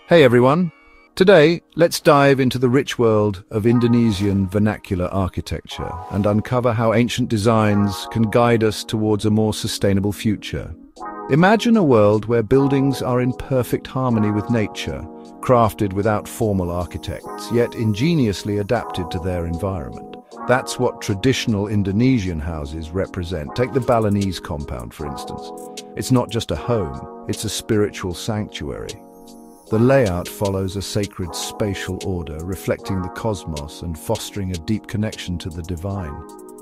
Hey everyone! Today, let's dive into the rich world of Indonesian vernacular architecture and uncover how ancient designs can guide us towards a more sustainable future. Imagine a world where buildings are in perfect harmony with nature, crafted without formal architects, yet ingeniously adapted to their environment. That's what traditional Indonesian houses represent. Take the Balinese compound, for instance. It's not just a home, it's a spiritual sanctuary. The layout follows a sacred spatial order, reflecting the cosmos and fostering a deep connection to the divine.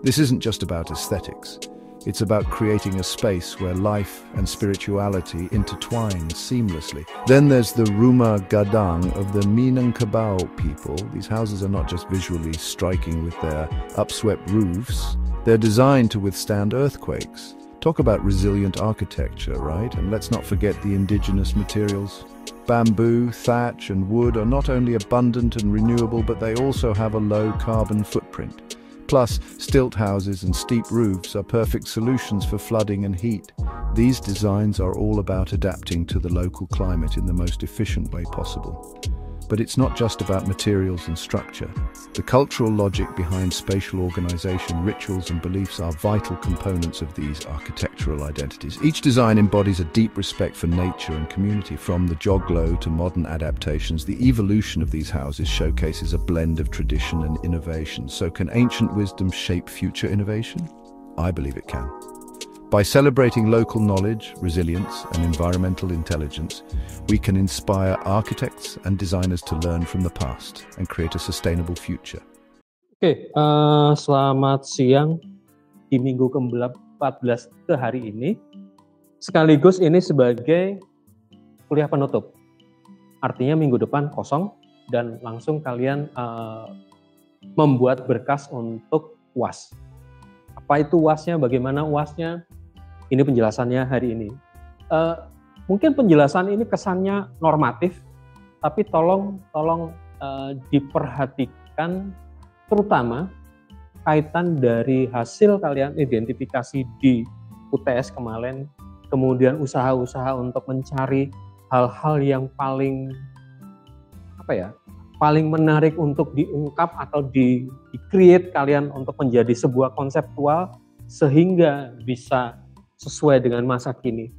This isn't just about aesthetics. It's about creating a space where life and spirituality intertwine seamlessly. Then there's the Rumah Gadang of the Minangkabau people. These houses are not just visually striking with their upswept roofs. They're designed to withstand earthquakes. Talk about resilient architecture, right? And let's not forget the indigenous materials. Bamboo, thatch, and wood are not only abundant and renewable, but they also have a low carbon footprint. Plus, stilt houses and steep roofs are perfect solutions for flooding and heat. These designs are all about adapting to the local climate in the most efficient way possible. But it's not just about materials and structure. The cultural logic behind spatial organization, rituals, and beliefs are vital components of these architectural identities. Each design embodies a deep respect for nature and community. From the joglo to modern adaptations, the evolution of these houses showcases a blend of tradition and innovation. So can ancient wisdom shape future innovation? I believe it can. By celebrating local knowledge, resilience, and environmental intelligence, we can inspire architects and designers to learn from the past and create a sustainable future. Selamat siang di minggu ke-14 ke hari ini. Sekaligus ini sebagai kuliah penutup. Artinya minggu depan kosong dan langsung kalian membuat berkas untuk UAS. Apa itu UASnya? Bagaimana UASnya? Ini penjelasannya hari ini. Mungkin penjelasan ini kesannya normatif, tapi tolong diperhatikan terutama kaitan dari hasil kalian identifikasi di UTS kemarin, kemudian usaha-usaha untuk mencari hal-hal yang paling menarik untuk diungkap atau di-create kalian untuk menjadi sebuah konseptual sehingga bisa sesuai dengan masa kini.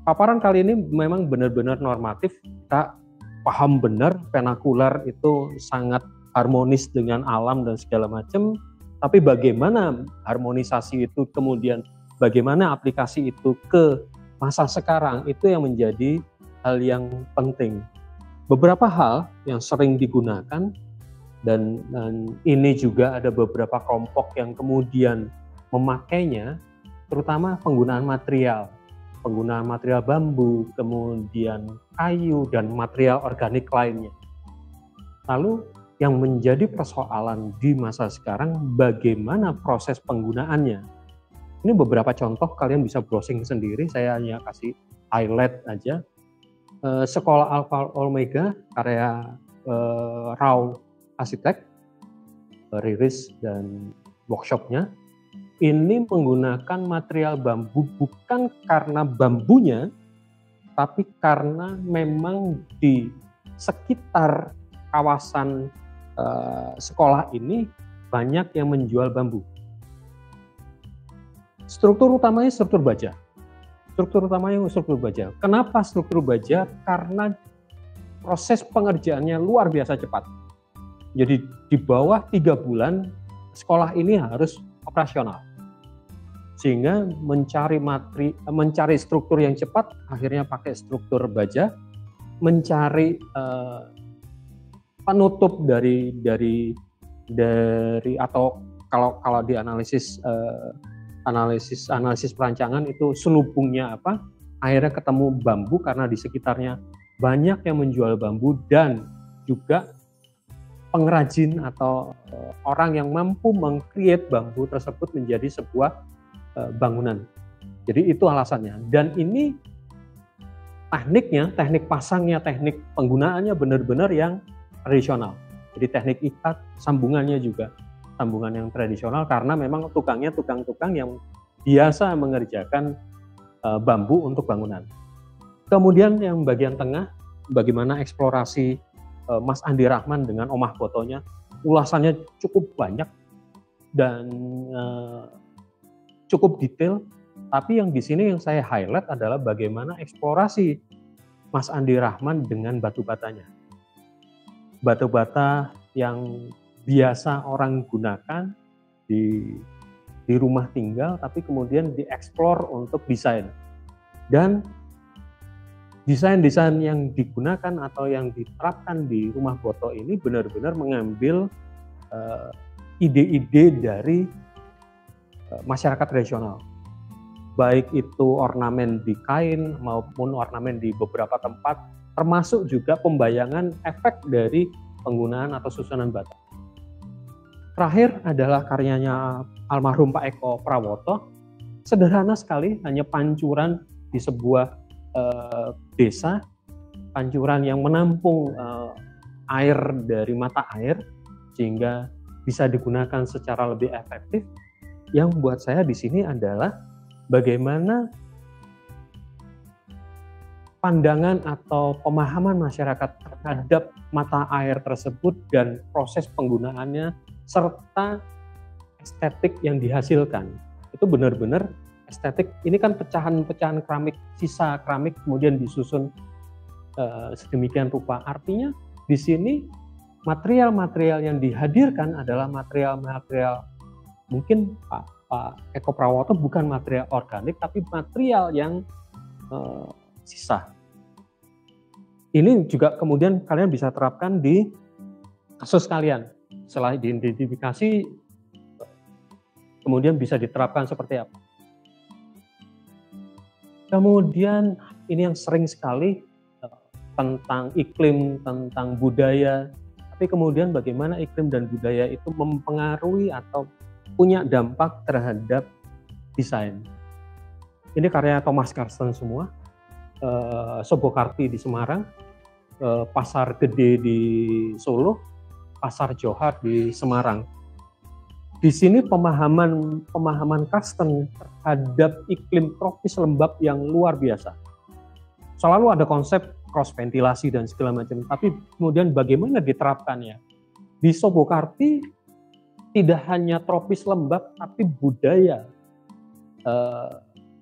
Paparan kali ini memang benar-benar normatif, kita paham benar vernakular itu sangat harmonis dengan alam dan segala macam, tapi bagaimana harmonisasi itu kemudian bagaimana aplikasi itu ke masa sekarang itu yang menjadi hal yang penting. Beberapa hal yang sering digunakan dan ini juga ada beberapa kelompok yang kemudian memakainya, terutama penggunaan material bambu, kemudian kayu dan material organik lainnya. Lalu yang menjadi persoalan di masa sekarang bagaimana proses penggunaannya. Ini beberapa contoh, kalian bisa browsing sendiri, saya hanya kasih highlight aja. Sekolah Alfa Omega karya Rao Arsitek, rilis dan workshopnya. Ini menggunakan material bambu bukan karena bambunya, tapi karena memang di sekitar kawasan sekolah ini banyak yang menjual bambu. Struktur utamanya struktur baja. Kenapa struktur baja? Karena proses pengerjaannya luar biasa cepat. Jadi di bawah 3 bulan sekolah ini harus operasional. Sehingga mencari struktur yang cepat, akhirnya pakai struktur baja, mencari penutup dari atau kalau di analisis perancangan itu selubungnya apa? Akhirnya ketemu bambu karena di sekitarnya banyak yang menjual bambu dan juga pengrajin atau orang yang mampu meng-create bambu tersebut menjadi sebuah bangunan. Jadi itu alasannya. Dan ini teknik pasangnya, teknik penggunaannya benar-benar yang tradisional. Jadi teknik ikat, sambungannya juga sambungan yang tradisional karena memang tukangnya tukang-tukang yang biasa mengerjakan bambu untuk bangunan. Kemudian yang bagian tengah, bagaimana eksplorasi Mas Andi Rahman dengan omah fotonya, ulasannya cukup banyak dan cukup detail. Tapi yang di sini yang saya highlight adalah bagaimana eksplorasi Mas Andi Rahman dengan batu batanya. Batu bata yang biasa orang gunakan di rumah tinggal, tapi kemudian dieksplor untuk desain. Dan desain-desain yang digunakan atau yang diterapkan di rumah foto ini benar-benar mengambil ide-ide dari masyarakat tradisional. Baik itu ornamen di kain maupun ornamen di beberapa tempat, termasuk juga pembayangan efek dari penggunaan atau susunan bata. Terakhir adalah karyanya almarhum Pak Eko Prawoto, sederhana sekali, hanya pancuran di sebuah desa, pancuran yang menampung air dari mata air sehingga bisa digunakan secara lebih efektif. Yang buat saya di sini adalah bagaimana pandangan atau pemahaman masyarakat terhadap mata air tersebut dan proses penggunaannya serta estetik yang dihasilkan. Itu benar-benar estetik. Ini kan pecahan-pecahan keramik, sisa keramik kemudian disusun sedemikian rupa. Artinya di sini material-material yang dihadirkan adalah material-material, mungkin Pak Eko Prawoto bukan material organik, tapi material yang sisa. Ini juga kemudian kalian bisa terapkan di kasus kalian. Setelah diidentifikasi, kemudian bisa diterapkan seperti apa. Kemudian ini yang sering sekali tentang iklim, tentang budaya, tapi kemudian bagaimana iklim dan budaya itu mempengaruhi atau punya dampak terhadap desain. Ini karya Thomas Karsten semua, Sobokarti di Semarang, Pasar Gede di Solo, Pasar Johar di Semarang. Di sini pemahaman Karsten terhadap iklim tropis lembab yang luar biasa. Selalu ada konsep cross ventilasi dan segala macam, tapi kemudian bagaimana diterapkannya. Di Sobokarti tidak hanya tropis lembab, tapi budaya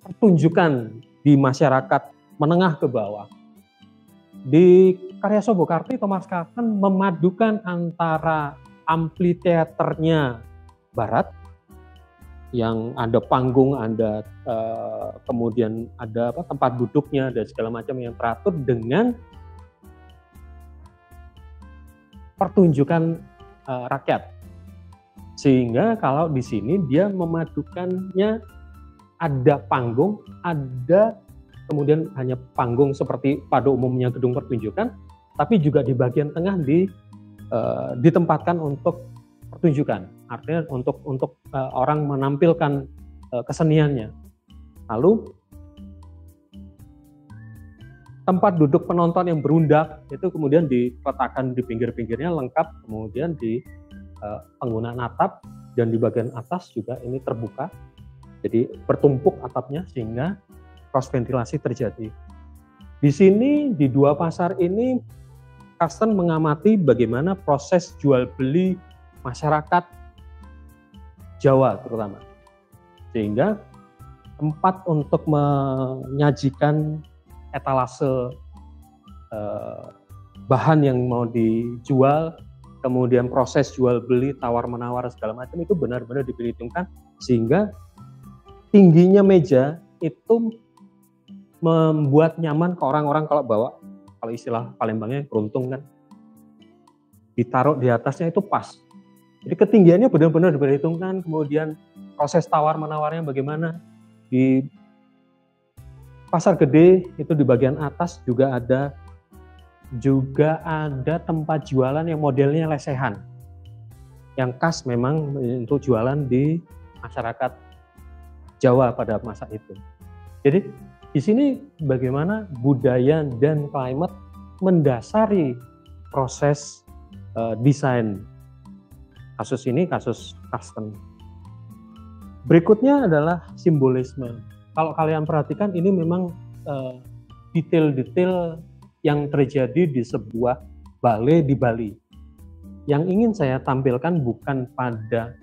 pertunjukan di masyarakat menengah ke bawah. Di karya Sobokarti, Thomas Karsten memadukan antara amfiteaternya barat, yang ada panggung, ada kemudian ada tempat duduknya dan segala macam yang teratur, dengan pertunjukan rakyat. Sehingga kalau di sini dia memadukannya, ada panggung, ada kemudian hanya panggung seperti pada umumnya gedung pertunjukan, tapi juga di bagian tengah ditempatkan untuk pertunjukan, artinya untuk orang menampilkan keseniannya. Lalu tempat duduk penonton yang berundak itu kemudian diletakkan di pinggir-pinggirnya lengkap, kemudian di penggunaan atap, dan di bagian atas juga ini terbuka, jadi bertumpuk atapnya sehingga cross ventilasi terjadi. Di sini di dua pasar ini Karsten mengamati bagaimana proses jual beli masyarakat Jawa terutama, sehingga tempat untuk menyajikan etalase bahan yang mau dijual, kemudian proses jual beli, tawar menawar segala macam itu benar-benar diperhitungkan, sehingga tingginya meja itu membuat nyaman ke orang-orang kalau bawa, kalau istilah Palembangnya beruntung kan, ditaruh di atasnya itu pas. Jadi ketinggiannya benar-benar diperhitungkan, kemudian proses tawar menawarnya bagaimana. Di Pasar Gede itu di bagian atas juga ada tempat jualan yang modelnya lesehan, yang khas memang untuk jualan di masyarakat Jawa pada masa itu. Jadi di sini bagaimana budaya dan climate mendasari proses desain. Kasus ini kasus Karsten. Berikutnya adalah simbolisme. Kalau kalian perhatikan ini memang detail-detail yang terjadi di sebuah balai di Bali. Yang ingin saya tampilkan bukan pada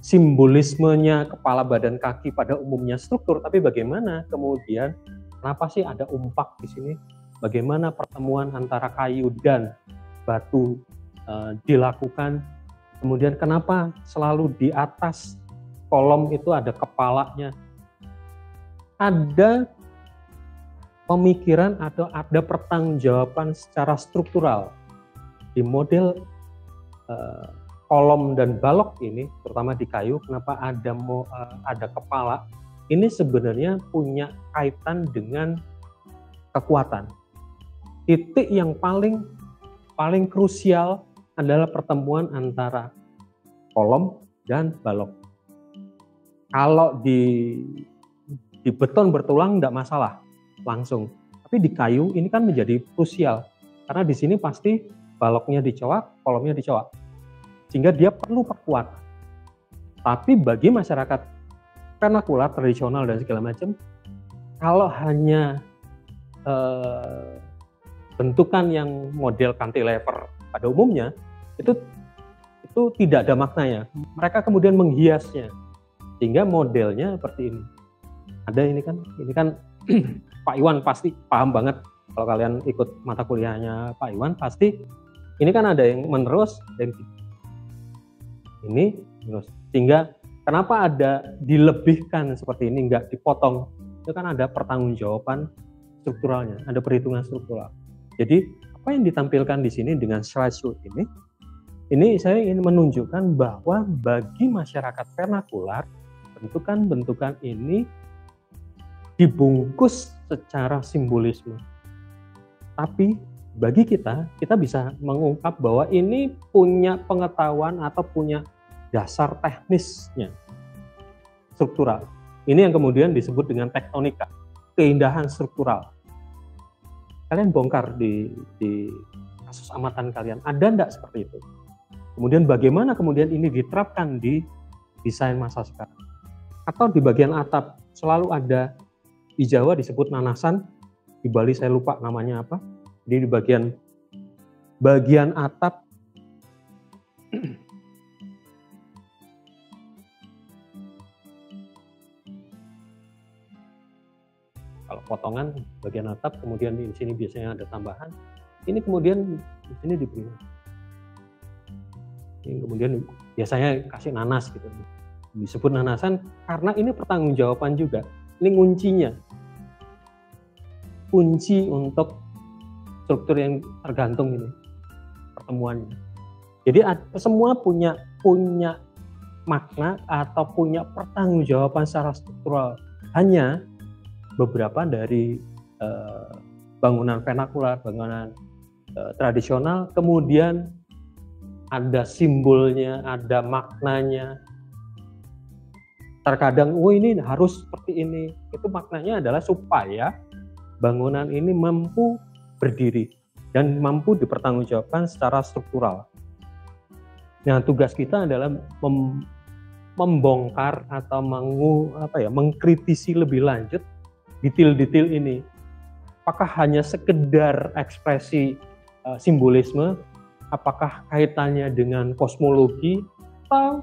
simbolismenya kepala badan kaki pada umumnya struktur, tapi bagaimana kemudian kenapa sih ada umpak di sini? Bagaimana pertemuan antara kayu dan batu dilakukan? Kemudian kenapa selalu di atas kolom itu ada kepalanya? Ada pemikiran atau ada pertanggungjawaban secara struktural di model kolom dan balok ini, terutama di kayu. Kenapa ada kepala? Ini sebenarnya punya kaitan dengan kekuatan. Titik yang paling krusial adalah pertemuan antara kolom dan balok. Kalau di beton bertulang tidak masalah, langsung. Tapi di kayu ini kan menjadi krusial, karena di sini pasti baloknya dicowak, kolomnya dicowak, sehingga dia perlu perkuat. Tapi bagi masyarakat vernakular, tradisional dan segala macam, kalau hanya bentukan yang model cantilever pada umumnya, itu tidak ada maknanya. Mereka kemudian menghiasnya, sehingga modelnya seperti ini. Ada ini kan Pak Iwan pasti paham banget, kalau kalian ikut mata kuliahnya Pak Iwan pasti ini kan ada yang menerus dan ini terus, sehingga kenapa ada dilebihkan seperti ini, nggak dipotong, itu kan ada pertanggungjawaban strukturalnya, ada perhitungan struktural. Jadi apa yang ditampilkan di sini dengan slideshow ini saya ingin menunjukkan bahwa bagi masyarakat vernakular, bentukan-bentukan ini dibungkus secara simbolisme. Tapi bagi kita bisa mengungkap bahwa ini punya pengetahuan atau punya dasar teknisnya, struktural. Ini yang kemudian disebut dengan tektonika, keindahan struktural. Kalian bongkar di kasus amatan kalian, ada enggak seperti itu? Kemudian bagaimana kemudian ini diterapkan di desain masa sekarang? Atau di bagian atap selalu ada, di Jawa disebut nanasan, di Bali saya lupa namanya apa. Jadi di bagian atap kalau potongan bagian atap, kemudian di sini biasanya ada tambahan. Ini kemudian di sini diberi. Ini kemudian biasanya kasih nanas gitu. Disebut nanasan karena ini pertanggungjawaban juga. Ini kuncinya. Kunci untuk struktur yang tergantung ini pertemuannya. Jadi semua punya makna atau punya pertanggungjawaban secara struktural. Hanya beberapa dari bangunan vernakular, bangunan tradisional, kemudian ada simbolnya, ada maknanya. Terkadang, ini harus seperti ini. Itu maknanya adalah supaya bangunan ini mampu berdiri dan mampu dipertanggungjawabkan secara struktural. Nah, tugas kita adalah membongkar atau mengkritisi lebih lanjut detail-detail ini. Apakah hanya sekedar ekspresi simbolisme? Apakah kaitannya dengan kosmologi? Atau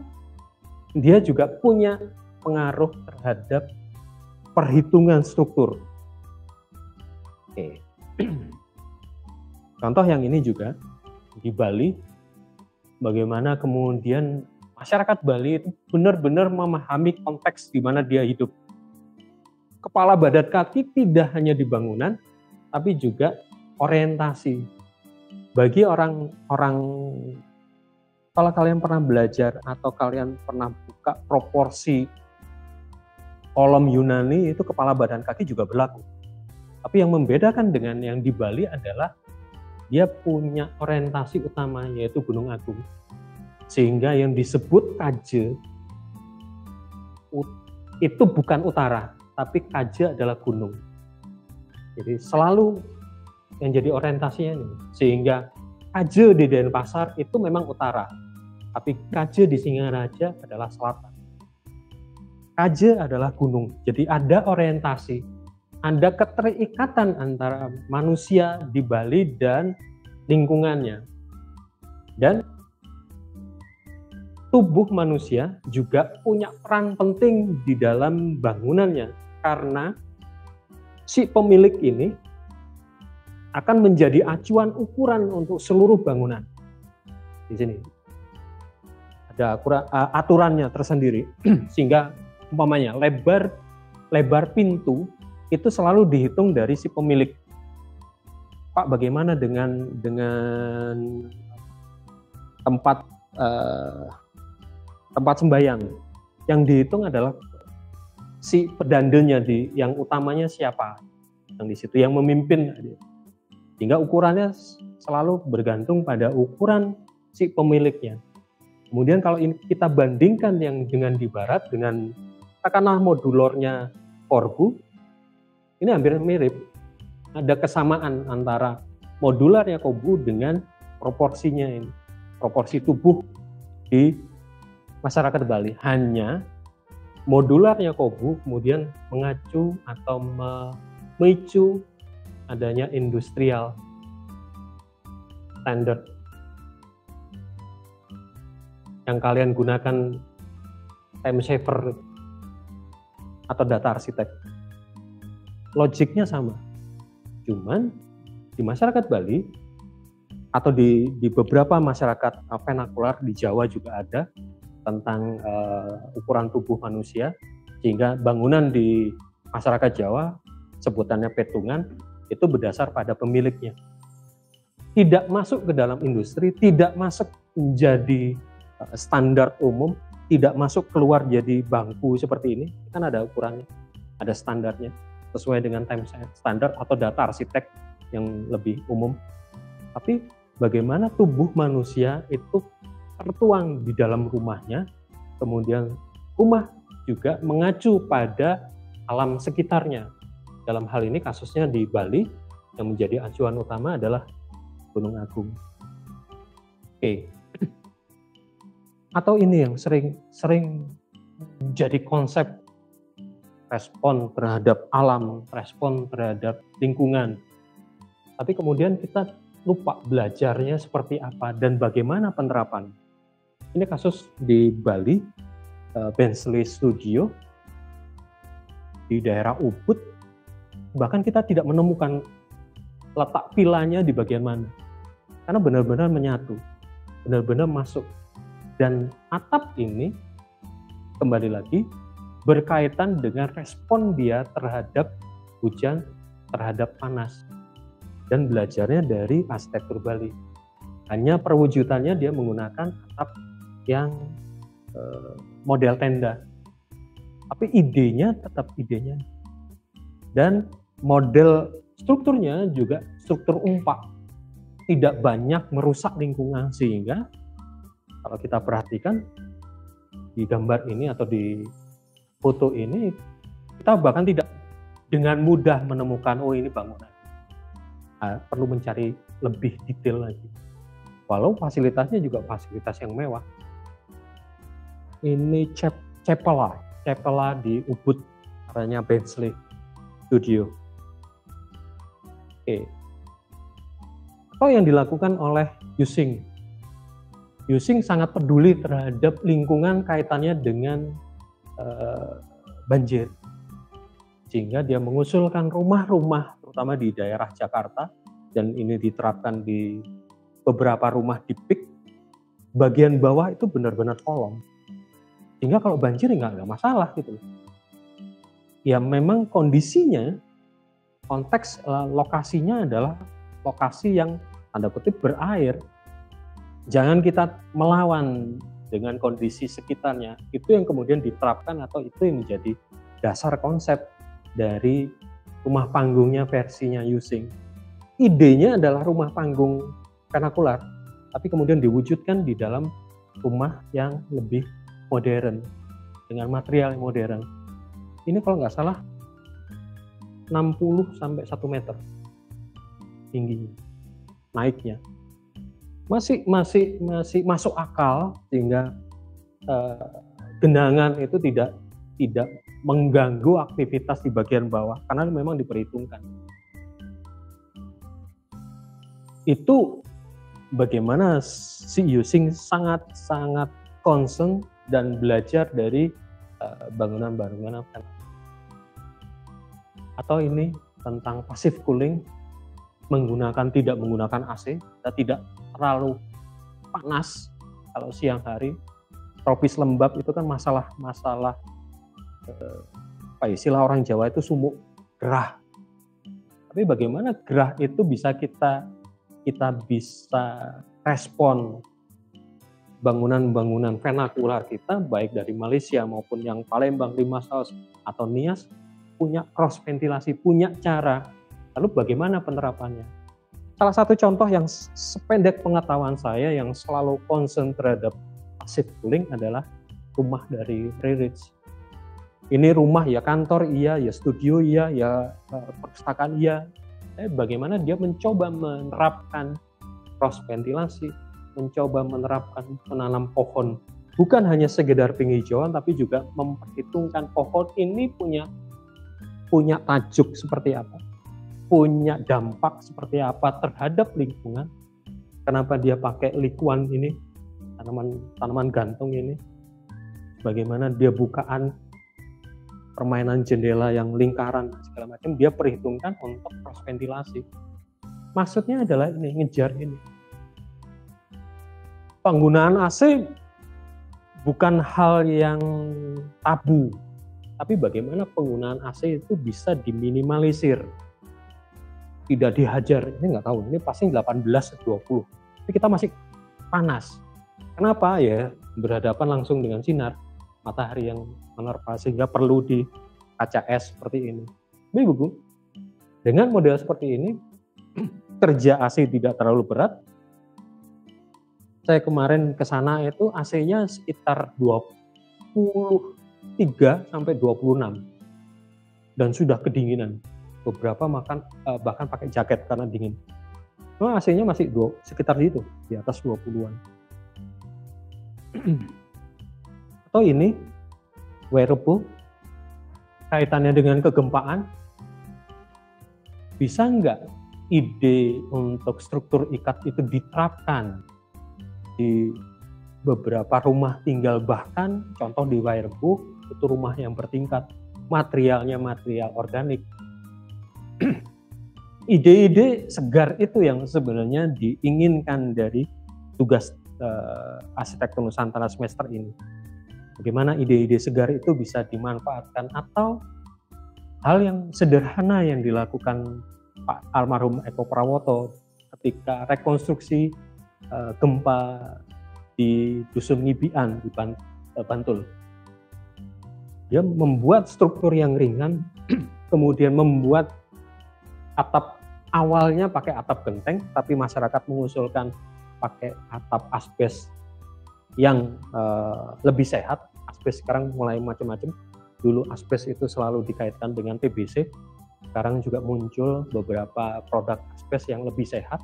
dia juga punya pengaruh terhadap perhitungan struktur? Oke. Contoh yang ini juga di Bali, bagaimana kemudian masyarakat Bali itu benar-benar memahami konteks di mana dia hidup. Kepala badan kaki tidak hanya di bangunan, tapi juga orientasi. Bagi orang-orang, kalau kalian pernah belajar atau kalian pernah buka proporsi kolom Yunani, itu kepala badan kaki juga berlaku. Tapi yang membedakan dengan yang di Bali adalah dia punya orientasi utama, yaitu Gunung Agung. Sehingga yang disebut Kaje itu bukan utara, tapi Kaje adalah gunung. Jadi selalu yang jadi orientasinya ini. Sehingga Kaje di Denpasar itu memang utara, tapi Kaje di Singaraja adalah selatan. Kaje adalah gunung. Jadi ada orientasi ada keterikatan antara manusia di Bali dan lingkungannya. Dan tubuh manusia juga punya peran penting di dalam bangunannya, karena si pemilik ini akan menjadi acuan ukuran untuk seluruh bangunan. Di sini ada aturannya tersendiri, sehingga umpamanya lebar pintu itu selalu dihitung dari si pemilik. Pak, bagaimana dengan tempat sembahyang? Yang dihitung adalah si pedandenya, yang utamanya siapa yang di situ, yang memimpin. Sehingga ukurannya selalu bergantung pada ukuran si pemiliknya. Kemudian kalau kita bandingkan yang dengan di barat dengan katakanlah modulornya Corbu, ini hampir mirip. Ada kesamaan antara modularnya Corbu dengan proporsinya ini, proporsi tubuh di masyarakat Bali. Hanya modularnya Corbu kemudian mengacu atau memicu adanya industrial standard yang kalian gunakan time saver atau data arsitek. Logiknya sama, cuman di masyarakat Bali atau di beberapa masyarakat vernakular di Jawa juga ada tentang ukuran tubuh manusia, sehingga bangunan di masyarakat Jawa sebutannya petungan itu berdasar pada pemiliknya. Tidak masuk ke dalam industri, tidak masuk menjadi standar umum, tidak masuk keluar jadi bangku seperti ini, kan ada ukurannya, ada standarnya sesuai dengan time standard atau data arsitek yang lebih umum. Tapi bagaimana tubuh manusia itu tertuang di dalam rumahnya, kemudian rumah juga mengacu pada alam sekitarnya. Dalam hal ini kasusnya di Bali, yang menjadi acuan utama adalah Gunung Agung. Oke. Atau ini yang sering jadi konsep respon terhadap alam, respon terhadap lingkungan. Tapi kemudian kita lupa belajarnya seperti apa dan bagaimana penerapan. Ini kasus di Bali, Bensley Studio di daerah Ubud. Bahkan kita tidak menemukan letak pilanya di bagian mana, karena benar-benar menyatu, benar-benar masuk. Dan atap ini kembali lagi berkaitan dengan respon dia terhadap hujan, terhadap panas, dan belajarnya dari arsitektur Bali. Hanya perwujudannya dia menggunakan atap yang model tenda, tapi idenya tetap idenya, dan model strukturnya juga struktur umpak, tidak banyak merusak lingkungan. Sehingga kalau kita perhatikan di gambar ini atau di foto ini, kita bahkan tidak dengan mudah menemukan oh ini bangunan. Perlu mencari lebih detail lagi. Walau fasilitasnya juga fasilitas yang mewah. Ini Chapela di Ubud, caranya Bensley Studio. Oke. Atau yang dilakukan oleh Using sangat peduli terhadap lingkungan kaitannya dengan banjir, sehingga dia mengusulkan rumah-rumah terutama di daerah Jakarta, dan ini diterapkan di beberapa rumah di PIK, bagian bawah itu benar-benar kolong, sehingga kalau banjir nggak masalah gitu. Ya memang kondisinya, konteks lokasinya adalah lokasi yang tanda kutip berair. Jangan kita melawan dengan kondisi sekitarnya. Itu yang kemudian diterapkan atau itu yang menjadi dasar konsep dari rumah panggungnya versinya Using. Idenya adalah rumah panggung vernakular, tapi kemudian diwujudkan di dalam rumah yang lebih modern, dengan material yang modern. Ini kalau nggak salah 60 sampai 1 meter tingginya, naiknya. Masih masuk akal, sehingga genangan itu tidak mengganggu aktivitas di bagian bawah karena memang diperhitungkan. Itu bagaimana si Yusing sangat-sangat concern dan belajar dari bangunan-bangunan atau ini tentang passive cooling, tidak menggunakan AC, dan tidak terlalu panas kalau siang hari. Tropis lembab itu kan masalah istilah orang Jawa itu sumuk gerah. Tapi bagaimana gerah itu bisa kita bisa respon bangunan-bangunan vernakular kita baik dari Malaysia maupun yang Palembang, Limassol atau Nias punya cross ventilasi, punya cara. Lalu bagaimana penerapannya? Salah satu contoh yang sependek pengetahuan saya yang selalu concern terhadap passive cooling adalah rumah dari Ridge. Ini rumah ya kantor iya, ya studio iya, ya perpustakaan iya. Bagaimana dia mencoba menerapkan cross ventilasi, mencoba menerapkan menanam pohon. Bukan hanya sekedar penghijauan, tapi juga memperhitungkan pohon ini punya tajuk seperti apa, punya dampak seperti apa terhadap lingkungan. Kenapa dia pakai likuan ini, tanaman gantung ini, bagaimana dia bukaan permainan jendela yang lingkaran segala macam, dia perhitungkan untuk cross ventilasi. Maksudnya adalah ini, ngejar ini. Penggunaan AC bukan hal yang tabu, tapi bagaimana penggunaan AC itu bisa diminimalisir, tidak dihajar. Ini nggak tahu, ini pasti 18-20, tapi kita masih panas. Kenapa ya? Berhadapan langsung dengan sinar matahari yang menerpa sehingga perlu di kaca es seperti ini. Ibu, dengan model seperti ini kerja AC tidak terlalu berat. Saya kemarin ke sana itu AC-nya sekitar 23 sampai 26 dan sudah kedinginan. Beberapa bahkan pakai jaket karena dingin. AC-nya masih sekitar itu, di atas 20-an. Atau ini wearable, kaitannya dengan kegempaan. Bisa nggak ide untuk struktur ikat itu diterapkan di beberapa rumah tinggal, bahkan contoh di Wairebo itu rumah yang bertingkat, materialnya material organik. Ide-ide segar itu yang sebenarnya diinginkan dari tugas arsitektur Nusantara semester ini. Bagaimana ide-ide segar itu bisa dimanfaatkan, atau hal yang sederhana yang dilakukan Pak almarhum Eko Prawoto ketika rekonstruksi gempa di Dusun Ngibian di Bantul. Dia membuat struktur yang ringan, kemudian membuat atap, awalnya pakai atap genteng, tapi masyarakat mengusulkan pakai atap asbes yang lebih sehat. Asbes sekarang mulai macam-macam. Dulu asbes itu selalu dikaitkan dengan TBC. Sekarang juga muncul beberapa produk asbes yang lebih sehat.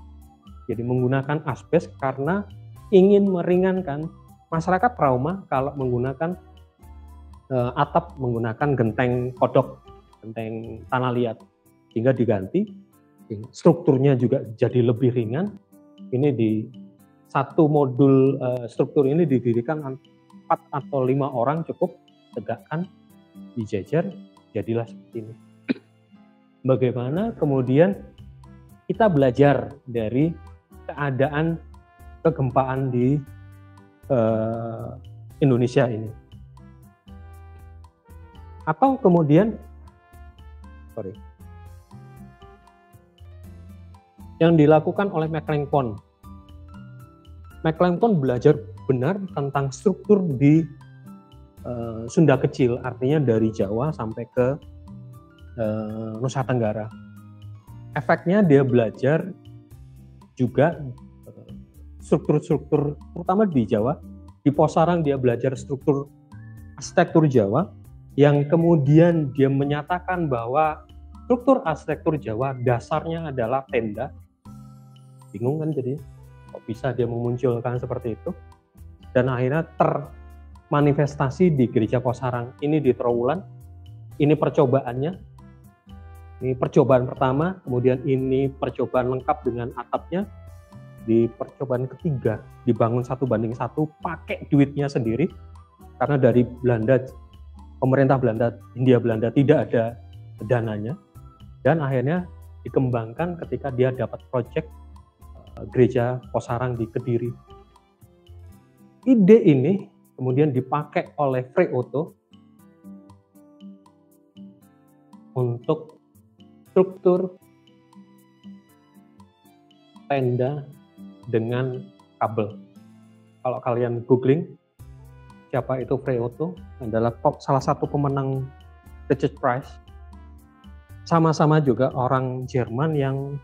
Jadi menggunakan asbes karena ingin meringankan masyarakat trauma kalau menggunakan atap menggunakan genteng kodok, genteng tanah liat, sehingga diganti. Strukturnya juga jadi lebih ringan. Ini di satu modul struktur ini didirikan 4 atau 5 orang cukup, tegakkan, dijajar, jadilah seperti ini. Bagaimana kemudian kita belajar dari keadaan kegempaan di Indonesia ini. Atau kemudian yang dilakukan oleh McLean-Pond. McLean-Pond belajar benar tentang struktur di Sunda Kecil, artinya dari Jawa sampai ke Nusa Tenggara. Efeknya dia belajar juga struktur-struktur, terutama di Jawa. Di Posarang dia belajar struktur arsitektur Jawa, yang kemudian dia menyatakan bahwa struktur arsitektur Jawa dasarnya adalah tenda. Bingung kan jadinya? Kok bisa dia memunculkan seperti itu? Dan akhirnya termanifestasi di Gereja Posarang ini di Trowulan, Ini percobaannya, ini percobaan pertama, kemudian ini percobaan lengkap dengan atapnya. Di percobaan ketiga dibangun 1:1 pakai duitnya sendiri, karena dari Belanda, pemerintah Belanda, Hindia Belanda tidak ada dananya, dan akhirnya dikembangkan ketika dia dapat proyek gereja Posarang di Kediri. Ide ini kemudian dipakai oleh Frei Otto untuk struktur tenda dengan kabel. Kalau kalian googling siapa itu Frei Otto, adalah salah satu pemenang Richard Prize. Sama-sama juga orang Jerman yang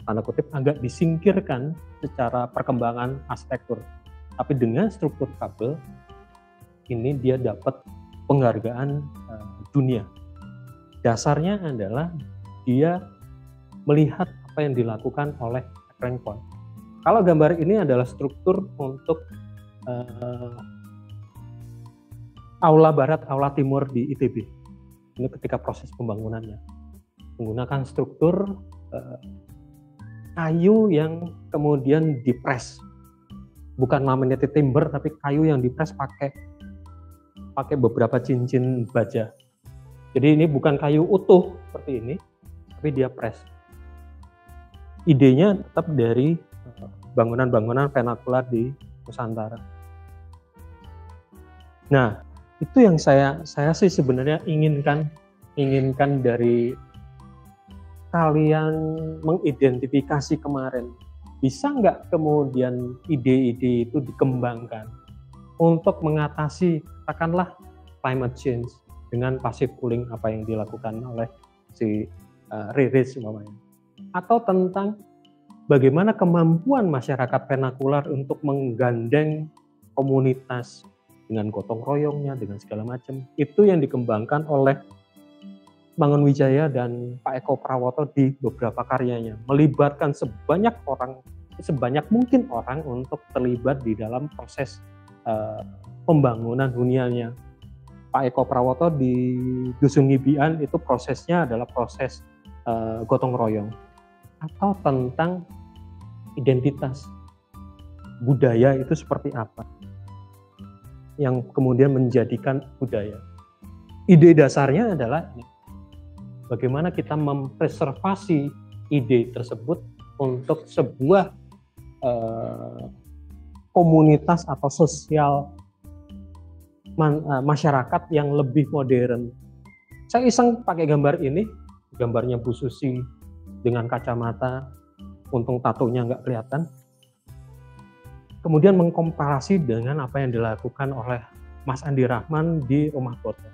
tanda kutip agak disingkirkan secara perkembangan arsitektur. Tapi dengan struktur kabel ini dia dapat penghargaan dunia. Dasarnya adalah dia melihat apa yang dilakukan oleh Frank Point. Kalau gambar ini adalah struktur untuk aula barat, aula timur di ITB. Ini ketika proses pembangunannya. Menggunakan struktur kayu yang kemudian dipres. Bukan laminated timber, tapi kayu yang dipres pakai beberapa cincin baja. Jadi ini bukan kayu utuh seperti ini, tapi dia press. Idenya tetap dari bangunan-bangunan vernakular di Nusantara. Nah, itu yang saya sih sebenarnya inginkan dari kalian mengidentifikasi kemarin. Bisa nggak kemudian ide-ide itu dikembangkan untuk mengatasi katakanlah climate change dengan passive cooling apa yang dilakukan oleh si Riris umpamanya, atau tentang bagaimana kemampuan masyarakat vernakular untuk menggandeng komunitas dengan gotong royongnya, dengan segala macam. Itu yang dikembangkan oleh Mangunwijaya dan Pak Eko Prawoto di beberapa karyanya, melibatkan sebanyak mungkin orang untuk terlibat di dalam proses pembangunan huniannya. Pak Eko Prawoto di Dusun Ngibian itu prosesnya adalah proses gotong royong, atau tentang identitas budaya itu seperti apa yang kemudian menjadikan budaya. Ide dasarnya adalah bagaimana kita mempreservasi ide tersebut untuk sebuah komunitas atau sosial masyarakat yang lebih modern. Saya iseng pakai gambar ini, gambarnya Bu Susi dengan kacamata, untung tatonya nggak kelihatan. Kemudian mengkomparasi dengan apa yang dilakukan oleh Mas Andi Rahman di Rumah Boto.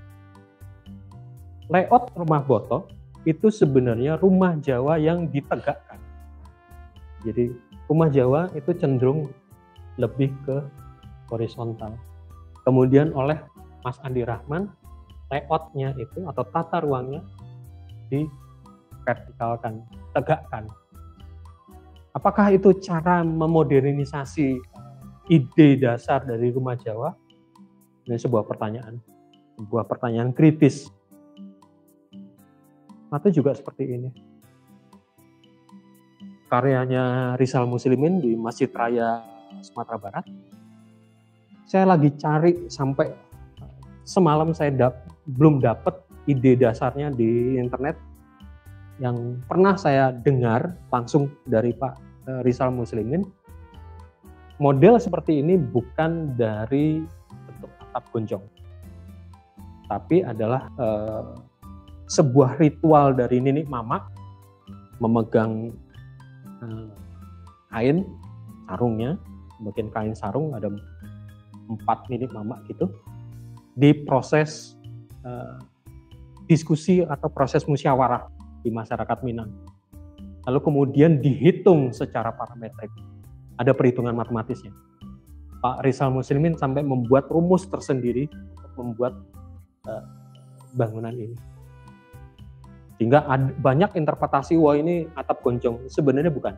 Layout Rumah Boto itu sebenarnya rumah Jawa yang ditegakkan. Jadi rumah Jawa itu cenderung lebih ke horizontal. Kemudian oleh Mas Andi Rahman, layoutnya itu atau tata ruangnya divertikalkan, tegakkan. Apakah itu cara memodernisasi ide dasar dari rumah Jawa? Ini sebuah pertanyaan kritis. Atau juga seperti ini. Karyanya Rizal Muslimin di Masjid Raya Sumatera Barat. Saya lagi cari sampai semalam saya belum dapat ide dasarnya di internet. Yang pernah saya dengar langsung dari Pak Rizal Muslimin. Model seperti ini bukan dari bentuk atap gonjong, tapi adalah sebuah ritual dari Ninik Mama memegang kain sarungnya, bikin kain sarung ada 4 Ninik Mama gitu, di proses diskusi atau proses musyawarah di masyarakat Minang. Lalu kemudian dihitung secara parametrik, ada perhitungan matematisnya. Pak Rizal Muslimin sampai membuat rumus tersendiri untuk membuat bangunan ini. Sehingga banyak interpretasi, wah ini atap gonjong. Sebenarnya bukan.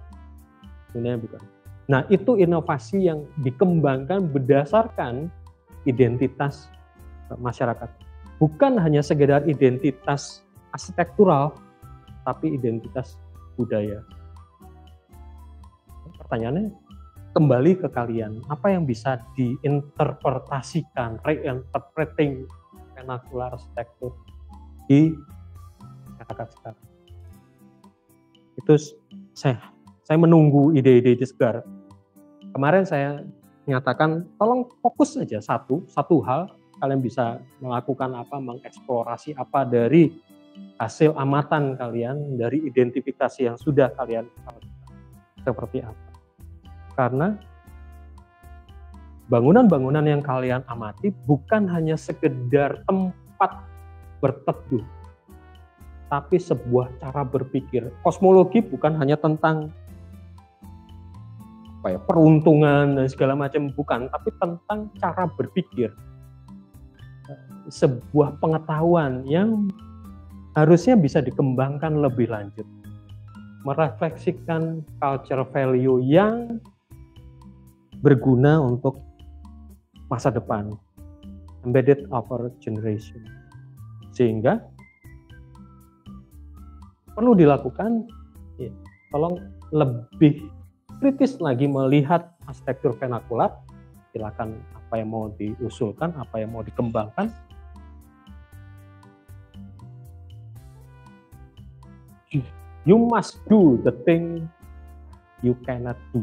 Nah, itu inovasi yang dikembangkan berdasarkan identitas masyarakat. bukan hanya sekedar identitas arsitektural, tapi identitas budaya. Pertanyaannya kembali ke kalian, apa yang bisa diinterpretasikan, reinterpreting vernacular arsitektur di masyarakat sekarang? Itu saya menunggu ide-ide itu segar. Kemarin saya menyatakan tolong fokus saja satu hal, kalian bisa melakukan apa, mengeksplorasi apa dari hasil amatan kalian, dari identifikasi yang sudah kalian seperti apa. Karena bangunan-bangunan yang kalian amati bukan hanya sekedar tempat berteduh, tapi sebuah cara berpikir. Kosmologi bukan hanya tentang peruntungan dan segala macam, bukan, tapi tentang cara berpikir. Sebuah pengetahuan yang harusnya bisa dikembangkan lebih lanjut, merefleksikan culture value yang berguna untuk masa depan, embedded over generation. Sehingga perlu dilakukan, ya, tolong lebih kritis lagi melihat arsitektur vernakular. Silakan apa yang mau diusulkan, apa yang mau dikembangkan. You must do the thing you cannot do.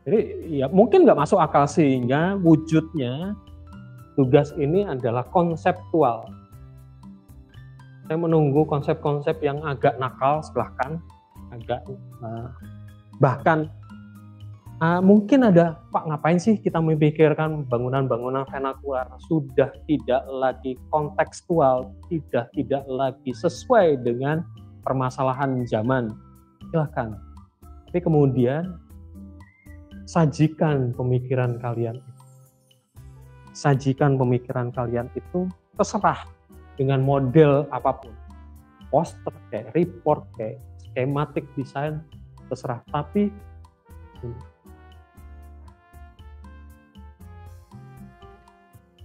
Jadi ya mungkin nggak masuk akal, sehingga wujudnya tugas ini adalah konseptual. Saya menunggu konsep-konsep yang agak nakal, silahkan, agak bahkan mungkin ada, Pak, ngapain sih kita memikirkan bangunan-bangunan vernakular, sudah tidak lagi kontekstual, tidak lagi sesuai dengan permasalahan zaman. Silahkan, tapi kemudian sajikan pemikiran kalian itu terserah dengan model apapun, poster kayak report kayak schematic design, terserah, tapi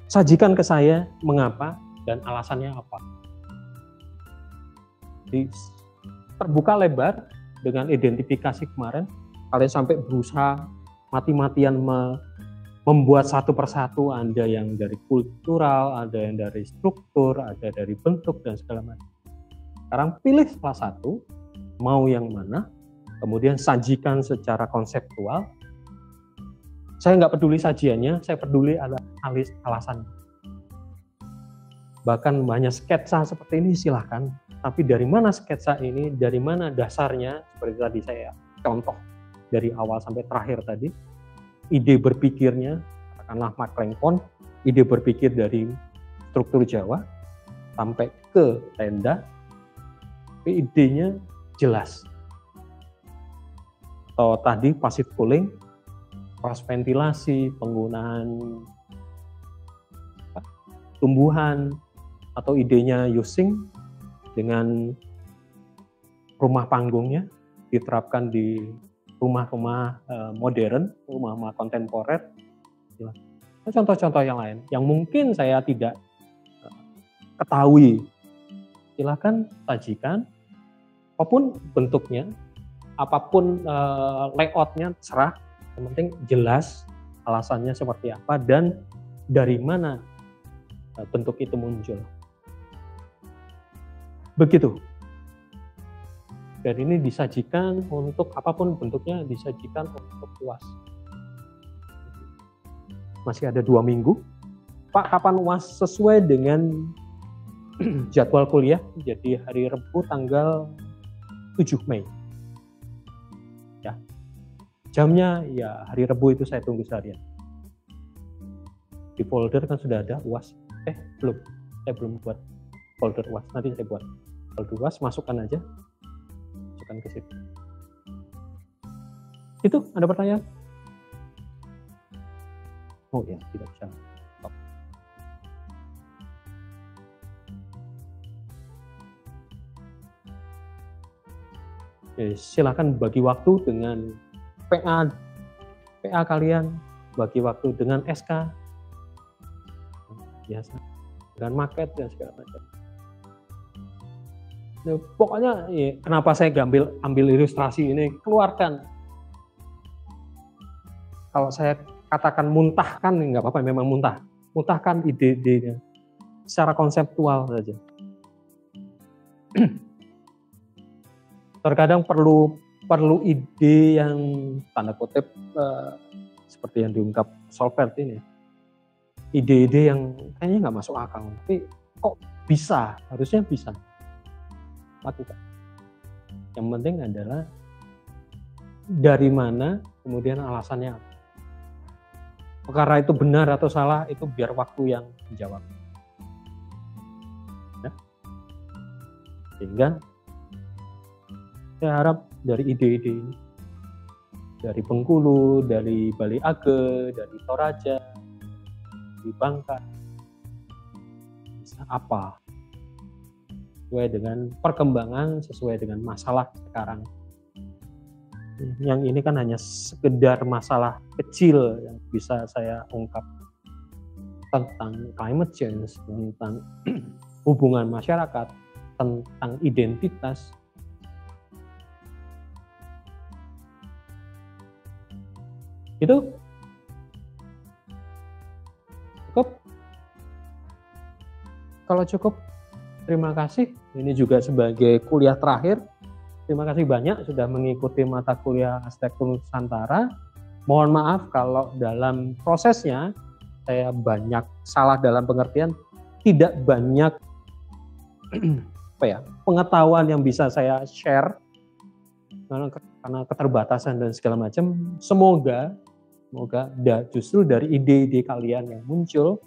sajikan ke saya mengapa dan alasannya apa. Jadi terbuka lebar dengan identifikasi kemarin, kalian sampai berusaha mati-matian membuat satu persatu, ada yang dari kultural, ada yang dari struktur, ada dari bentuk dan segala macam. Sekarang pilih salah satu, mau yang mana, kemudian sajikan secara konseptual. Saya nggak peduli sajiannya, saya peduli alasan. Bahkan banyak sketsa seperti ini, silahkan. Tapi dari mana sketsa ini, dari mana dasarnya, seperti tadi saya contoh dari awal sampai terakhir tadi, ide berpikirnya, katakanlah Mark Langford, ide berpikir dari struktur Jawa sampai ke tenda, tapi idenya jelas. Atau tadi passive cooling, cross ventilasi, penggunaan tumbuhan, atau idenya using dengan rumah panggungnya diterapkan di rumah-rumah modern, rumah-rumah kontemporer. Contoh-contoh yang lain yang mungkin saya tidak ketahui, silakan sajikan, apapun bentuknya, apapun layoutnya, terserah. Yang penting jelas alasannya seperti apa dan dari mana bentuk itu muncul. Begitu. Dan ini disajikan untuk apapun bentuknya, disajikan untuk UAS. Masih ada 2 minggu. Pak, kapan UAS? Sesuai dengan jadwal kuliah, jadi hari Rabu tanggal 7 Mei. Ya. Jamnya ya hari Rabu itu saya tunggu seharian. Di folder kan sudah ada UAS. Belum. Saya belum buat folder UAS. Nanti saya buat folder UAS, masukkan aja. Masukkan ke situ. Itu ada pertanyaan? Oh ya, tidak bisa. Stop. Oke, silakan bagi waktu dengan PA kalian, bagi waktu dengan SK. Biasa. dengan market dan segala macam. Nah, pokoknya ya, kenapa saya ambil ilustrasi ini, keluarkan. Kalau saya katakan muntahkan, nggak apa-apa, memang muntahkan ide-idenya secara konseptual saja. Terkadang perlu ide yang tanda kutip seperti yang diungkap Solbert ini, ide-ide yang kayaknya nggak masuk akal, tapi kok bisa, harusnya bisa lakukan. Yang penting adalah dari mana, kemudian alasannya apa. Perkara itu benar atau salah itu biar waktu yang menjawab. Ya. Sehingga saya harap dari ide-ide ini, dari Bengkulu, dari Bali Age, dari Toraja, di Bangka, bisa apa? Sesuai dengan perkembangan, sesuai dengan masalah sekarang. Yang ini kan hanya sekedar masalah kecil yang bisa saya ungkap tentang climate change, tentang hubungan masyarakat, tentang identitas. Itu cukup. Kalau cukup, terima kasih. Ini juga sebagai kuliah terakhir. Terima kasih banyak sudah mengikuti mata kuliah Arsitektur Nusantara. Mohon maaf kalau dalam prosesnya saya banyak salah dalam pengertian, tidak banyak pengetahuan yang bisa saya share karena keterbatasan dan segala macam. Semoga justru dari ide-ide kalian yang muncul,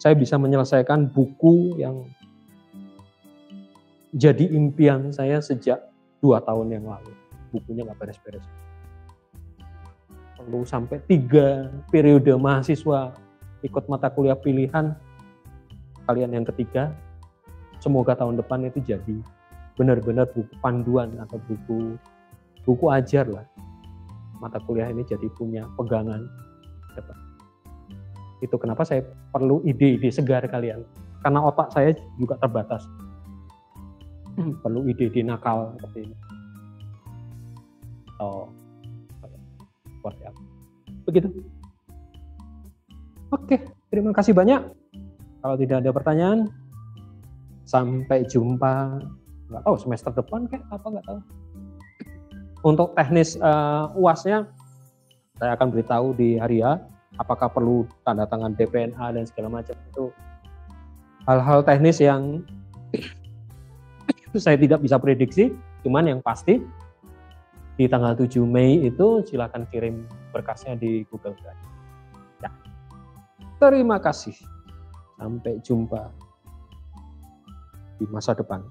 saya bisa menyelesaikan buku yang jadi impian saya sejak 2 tahun yang lalu. Bukunya nggak beres-beres. Perlu sampai 3 periode mahasiswa ikut mata kuliah pilihan, kalian yang ketiga. Semoga tahun depan itu jadi benar-benar buku panduan atau buku ajar lah. Mata kuliah ini jadi punya pegangan. Itu kenapa saya perlu ide-ide segar kalian. Karena otak saya juga terbatas. Perlu ide-ide nakal seperti ini. Seperti apa? Begitu. Oke, terima kasih banyak. Kalau tidak ada pertanyaan, sampai jumpa. Nggak tahu semester depan kayak apa, nggak tahu. Untuk teknis UAS-nya, saya akan beritahu di hari H. Apakah perlu tanda tangan DPNA dan segala macam, itu hal-hal teknis yang saya tidak bisa prediksi, cuman yang pasti di tanggal 7 Mei itu silakan kirim berkasnya di Google Drive. Ya. Terima kasih. Sampai jumpa di masa depan.